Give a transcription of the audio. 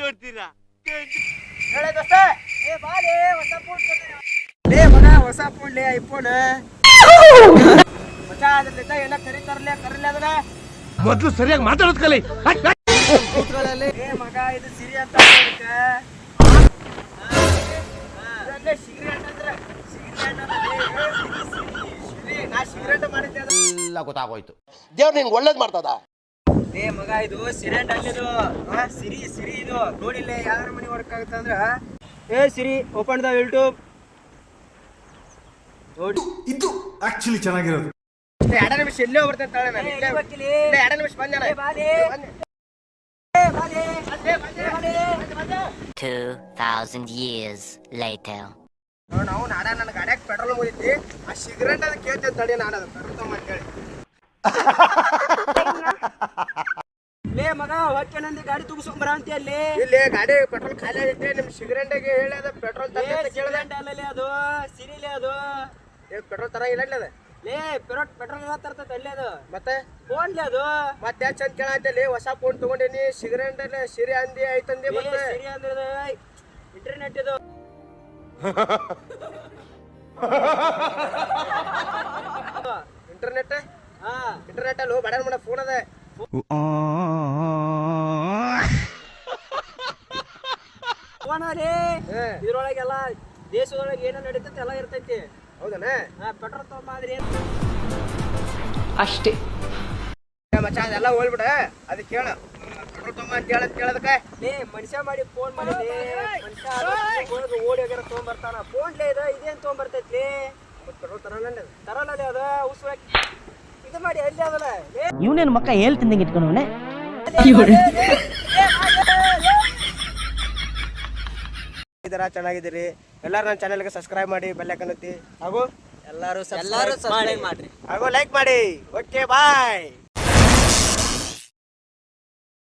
ಕೊಡ್ತೀರಾ? ಹೇಳಿ ದೋಸ್ತ. ಏ ಬಾಲೆ ಹೊಸ ಫೋನ್ ಲೇ ಮಗ, ಹೊಸ ಫೋನ್ ಲೇ, ಐಫೋನ್ ಮಚ್ಚ. ಅದ್ರಲ್ಲಿದ್ದ ಎಲ್ಲ ಕರೀತಾರಲ್ಲ, ಕರೀಲಿ ಅದನ್ನ ಮೊದ್ಲು ಸರಿಯಾಗಿ ಮಾತಾಡೋದ್ ಕಲಿ. ಏ ಮಗ, ಇದು ಸಿರಿ ಅಂತ ಸಿಗರೇಟ್ ಅಂದ್ರೆ ನಾ ಸಿಗರೇಟ್ ಮಾಡಿದ್ದೆ ಎಲ್ಲ ಗೊತ್ತಾಗೋಯ್ತು. ದೇವ್ರು ನಿನ್ಗೆ ಒಳ್ಳೇದ್ ಮಾಡ್ತದ. ಏ ಮಗ, ಇದು ಸಿರೆಂಟ್ ಅಲ್ಲಿದು ಸಿರಿ ಸಿರಿ ಇದು ನೋಡಿಲ್ಲ ಯಾರ ಮನೆ ವರ್ಕ್ ಆಗುತ್ತಂದ್ರ. ಏ ಸಿರಿ, ಓಪನ್ ದ ಯೂಟ್ಯೂಬ್ ನೋಡಿ. ಇದು ಆಕ್ಚುಲಿ ಚೆನ್ನಾಗಿರೋದು. ಎರಡು ನಿಮಿಷ ಎಲ್ಲೇ ಬರ್ತೇನೆ ತಾಳೆ ನಾನು. ಎರಡು ನಿಮಿಷ ಬಂದೆ. 2,000 years later. ನಾವು ನಾಡ ನನ್ನ ಗಾಡ್ಯಾಗ ಪೆಟ್ರೋಲ್ ಮುಗಿತಿ, ಆ ಸಿಗರೇಟ್ ಅದು ಕೇಳ್ತೇನೆ ತಡಿ. ನಾನು ಅದು ಪೆಟ್ರೋಲ್ ತಗೊಂಡ್ ಹೇಳಿ. ಲೇ ಮಗ, ಹೊಕ್ಕೆ ನಂದಿ ಗಾಡಿ ತುಗಿಸ್ಕೊಂಬರ ಅಂತ ಅಲ್ಲಿ. ಇಲ್ಲಿ ಗಾಡಿ ಪೆಟ್ರೋಲ್ ಖಾಲಿ ಆಗೈತೆ, ನಿಮ್ ಸಿಗರೇಟ್ಗೆ ಹೇಳಿ ಅದ ಪೆಟ್ರೋಲ್ ಕೇಳಿದೆ. ಅದು ಸಿರಿಲೇ ಅದು ಪೆಟ್ರೋಲ್ ತರ ಇಲ್ಲ ಅದ. ಲೇ ಪೆಟ್ರೋಲ್ ತರ್ತೈತೆ ಅಲ್ಲೇ ಅದು. ಮತ್ತೆ ಫೋನ್ಲಿ ಅದು ಮತ್ತೆ ಯಾಕೆ ಚಂದ ಕೇಳತ್ತಲ್ಲಿ. ಹೊಸ ಫೋನ್ ತಗೊಂಡೇನಿ, ಸಿಗರೇಟ್ ಸಿರಿ ಅಂದಿ ಐತಂದಿ. ಮತ್ತೆ ಸಿರಿ ಅಂದ್ರೆ ಇಂಟರ್ನೆಟ್ ಇದು. ಇಂಟರ್ನೆಟ್ ಇಂಟರ್ನೆಟ್ ಅಲ್ಲೋ ಬಡನ್ ಮಾಡ ಫೋನ್ ಅದ. ಫೋನ್ ಅಲ್ಲಿ ಇದ್ರೊಳಗೆಲ್ಲ ದೇಶದೊಳಗೆ ಏನೋ ನಡೀತೈತಿ ಎಲ್ಲ ಇರ್ತೈತಿ. ಹೌದನ? ಪೆಟ್ರೋಲ್ ತಗೊಂಡ್ರಿ ಅಷ್ಟೇ ಮಚ್ಚ. ಅದೆಲ್ಲ ಹೋಗ್ಬಿಡ, ಅದು ಕೇಳ. ಪೆಟ್ರೋಲ್ ತಗೊಂಬ ಅಂತ ಕೇಳದಕ್ಕೆ ಲೇ ಮನುಷ್ಯ ಮಾಡಿ ಫೋನ್ ಮಾಡಿದ್ರಿ. ಮನುಷ್ಯ ಓಡಿ ಹೋಗ್ಯಾರ ತೊಗೊಂಬರ್ತಾನ. ಫೋನ್ಲೇ ಇದೇನ್ ತೊಗೊಂಬರ್ತೈತಿ. ಪೆಟ್ರೋಲ್ ತರಲ್ಲ ಅದ ಉಸ್ ಇದು ಮಾಡಿ ಅಲ್ಲಿ ಅದಲ್ಲ. ಇವನೇನು ಮಕ್ಕ ಹೇಳ್ತಿಂದಂಗೆ ಇಟ್ಕೊಂಡವನೆ. ಚೆನ್ನಾಗಿದ್ದೀರಿ ಎಲ್ಲಾರು. ನನ್ನ ಚಾನೆಲ್ಗೆ ಸಬ್ಸ್ಕ್ರೈಬ್ ಮಾಡಿ, ಬೆಲ್ ಐಕಾನ್ ಒತ್ತಿ. ಹಾಗೂ ಎಲ್ಲಾರು ಸಬ್ಸ್ಕ್ರೈಬ್ ಮಾಡ್ರಿ, ಹಾಗೂ ಲೈಕ್ ಮಾಡಿ. ಓಕೆ ಬಾಯ್.